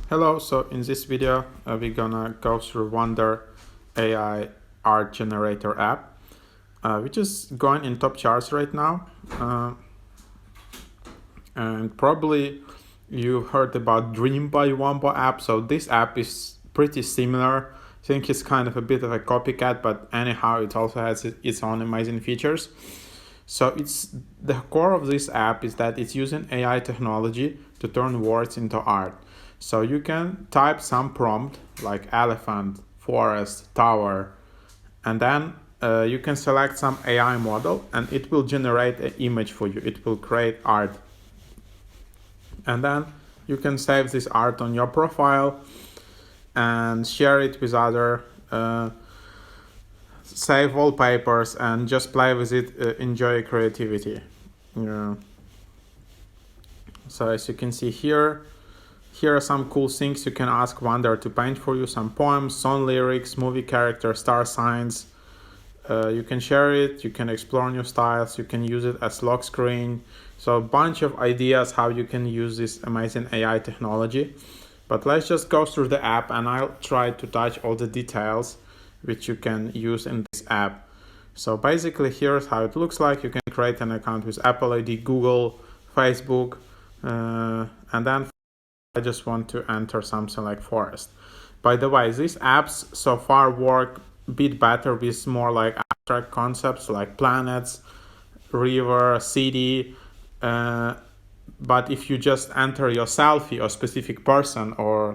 Hello, so in this video we're gonna go through Wonder AI art generator app, which is going in top charts right now, and probably you heard about Dream by Wombo app. So this app is pretty similar. I think it's kind of a bit of a copycat, but anyhow it also has its own amazing features. So it's the core of this app is that it's using AI technology to turn words into art. So you can type some prompt like elephant, forest, tower, and then you can select some AI model and it will generate an image for you. It will create art. And then you can save this art on your profile and share it with other, save wallpapers and just play with it, enjoy creativity. So as you can see here are some cool things you can ask Wonder to paint for you, some poems, song lyrics, movie characters, star signs. You can share it, you can explore new styles, you can use it as lock screen. So a bunch of ideas how you can use this amazing AI technology. But let's just go through the app and I'll try to touch all the details which you can use in this app. So basically here's how it looks like. You can create an account with Apple ID, Google, Facebook, and then I just want to enter something like forest. By the way, these apps so far work a bit better with more like abstract concepts like planets, river, city. But if you just enter your selfie or specific person or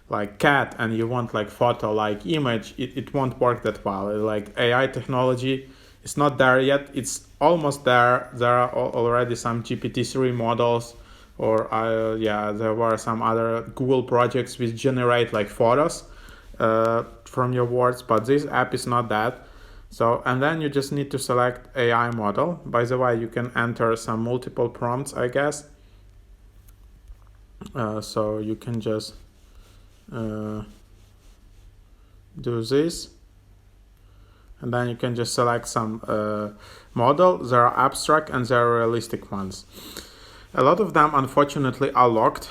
like cat and you want like photo like image, it won't work that well. Like AI technology is not there yet. It's almost there. There are already some GPT-3 models, or there were some other Google projects which generate like photos from your words, but this app is not that. So, and then you just need to select AI model. By the way, you can enter some multiple prompts, I guess. So you can just do this. And then you can just select some model. There are abstract and there are realistic ones. A lot of them, unfortunately, are locked.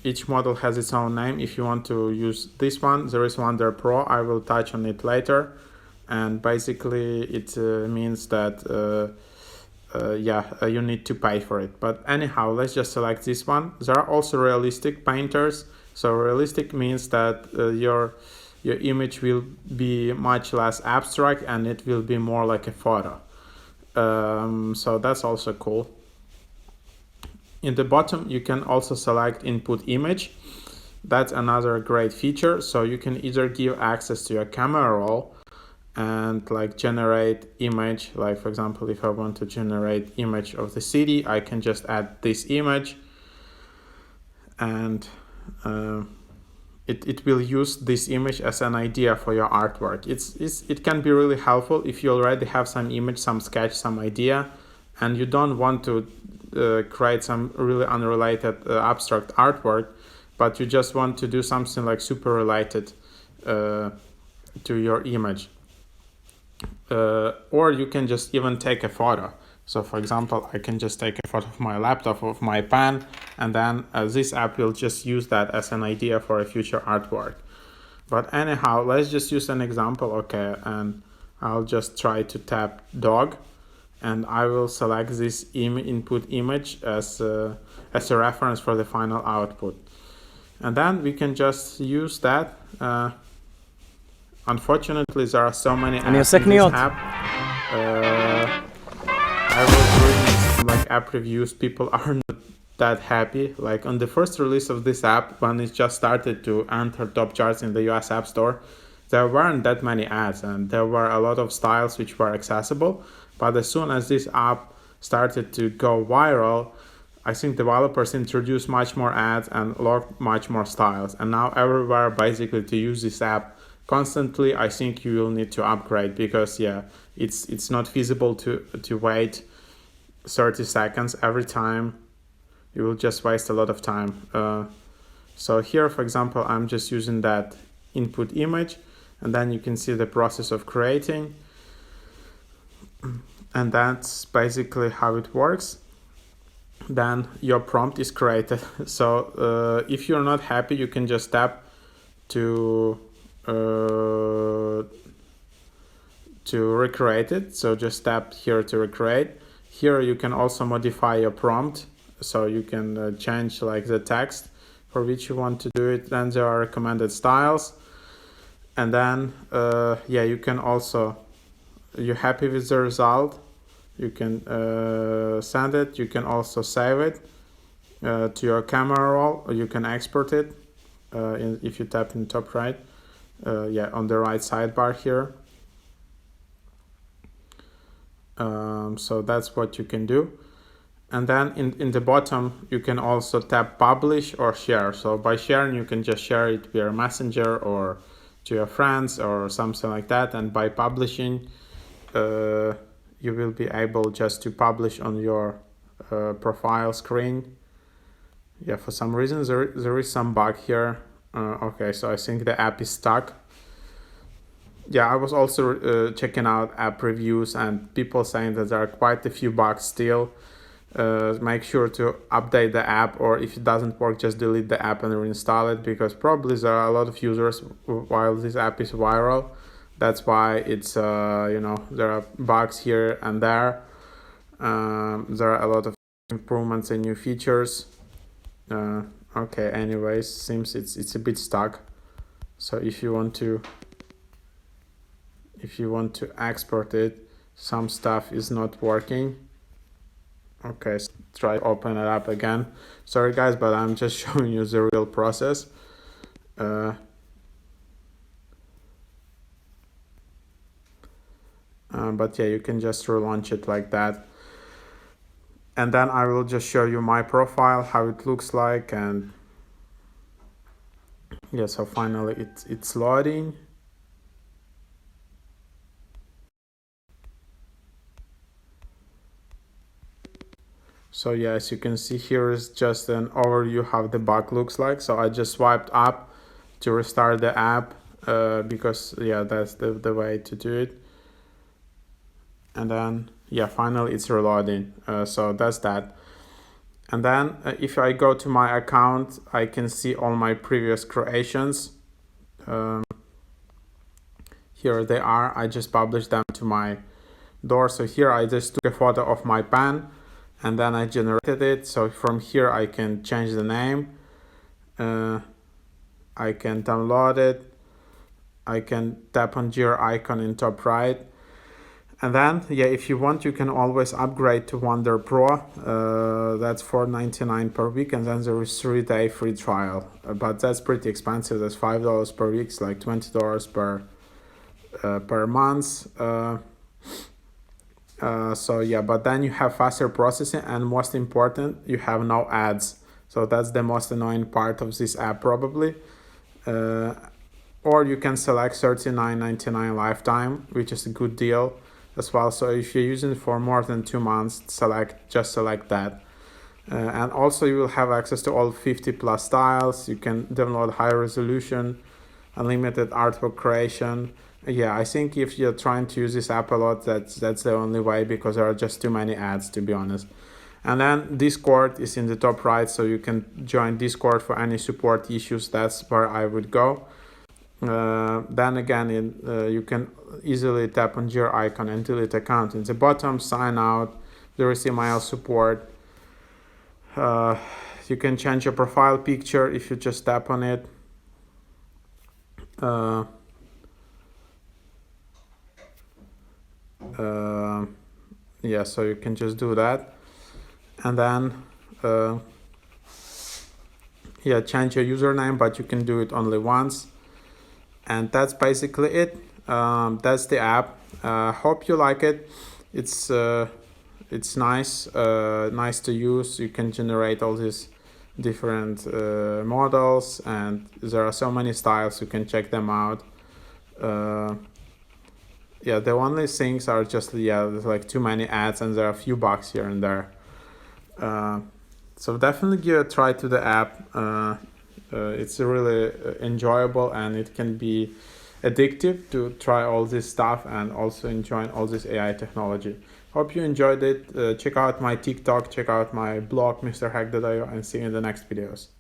Each model has its own name. If you want to use this one, there is Wonder Pro. I will touch on it later. And basically, it means that you need to pay for it. But anyhow, let's just select this one. There are also realistic painters. So realistic means that your image will be much less abstract and it will be more like a photo. So that's also cool. In the bottom, you can also select input image. That's another great feature. So you can either give access to your camera roll and like generate image. Like for example, if I want to generate image of the city, I can just add this image and it will use this image as an idea for your artwork. It can be really helpful if you already have some image, some sketch, some idea, and you don't want to create some really unrelated abstract artwork, but you just want to do something like super related to your image. Or you can just even take a photo. So for example, I can just take a photo of my laptop, of my pen, and then this app will just use that as an idea for a future artwork. But anyhow, let's just use an example. Okay, and I'll just try to tap dog, and I will select this input image as a reference for the final output. And then we can just use that. Unfortunately, there are so many apps in this app. I was reading some like app reviews. People are not that happy. Like on the first release of this app, when it just started to enter top charts in the US App Store, there weren't that many ads and there were a lot of styles which were accessible. But as soon as this app started to go viral, I think developers introduced much more ads and locked much more styles. And now everywhere, basically, to use this app constantly, I think you will need to upgrade because it's not feasible to wait 30 seconds every time. You will just waste a lot of time. So here, for example, I'm just using that input image, and then you can see the process of creating. And that's basically how it works. then your prompt is created. So if you're not happy, you can just tap to recreate it. So just tap here to recreate. Here you can also modify your prompt, so you can change like the text for which you want to do it. Then there are recommended styles, and then yeah, you can also, you're happy with the result, you can send it. You can also save it to your camera roll, or you can export it if you tap in top right, yeah, on the right sidebar here. So that's what you can do. And then in the bottom, you can also tap publish or share. So by sharing, you can just share it via Messenger or to your friends or something like that. And by publishing, you will be able just to publish on your profile screen. Yeah, for some reason there is some bug here. Okay, so I think the app is stuck. Yeah, I was also checking out app reviews and people saying that there are quite a few bugs still. Make sure to update the app, or if it doesn't work, just delete the app and reinstall it, because probably there are a lot of users while this app is viral. That's why it's you know, there are bugs here and there. There are a lot of improvements and new features. Okay, anyways, seems it's a bit stuck. So if you want to export it, some stuff is not working. Okay, so try open it up again. Sorry guys, but I'm just showing you the real process. But yeah, you can just relaunch it like that. And then I will just show you my profile, how it looks like. And yeah, so finally it's loading. So yeah, as you can see, here is just an overview how the bug looks like. So I just swiped up to restart the app because yeah, that's the way to do it. And then yeah, finally it's reloading. So that's that. And then if I go to my account, I can see all my previous creations. Here they are. I just published them to my door. So here I just took a photo of my pen and then I generated it. So from here I can change the name. I can download it. I can tap on your icon in top right. And then, yeah, if you want, you can always upgrade to Wonder Pro. That's $4.99 per week, and then there is 3-day free trial. But that's pretty expensive. That's $5 per week. It's like $20 per month. So yeah, but then you have faster processing, and most important, you have no ads. So that's the most annoying part of this app probably. Or you can select $39.99 lifetime, which is a good deal as well. So if you're using it for more than 2 months, just select that. And also you will have access to all 50 plus styles. You can download high resolution, unlimited artwork creation. Yeah, I think if you're trying to use this app a lot, that's the only way, because there are just too many ads, to be honest. And then Discord is in the top right, so you can join Discord for any support issues. That's where I would go. Then again, you can easily tap on your icon and delete account. In the bottom, sign out. There is email support. You can change your profile picture if you just tap on it. Yeah, so you can just do that. And then yeah, change your username, but you can do it only once. And that's basically it. That's the app. Hope you like it. It's nice, nice to use. You can generate all these different models, and there are so many styles. You can check them out. Yeah, the only things are just, yeah, there's like too many ads, and there are a few bugs here and there. So definitely give a try to the app. It's really enjoyable, and it can be addictive to try all this stuff and also enjoy all this AI technology. Hope you enjoyed it. Check out my TikTok, check out my blog, MrHack.io, and see you in the next videos.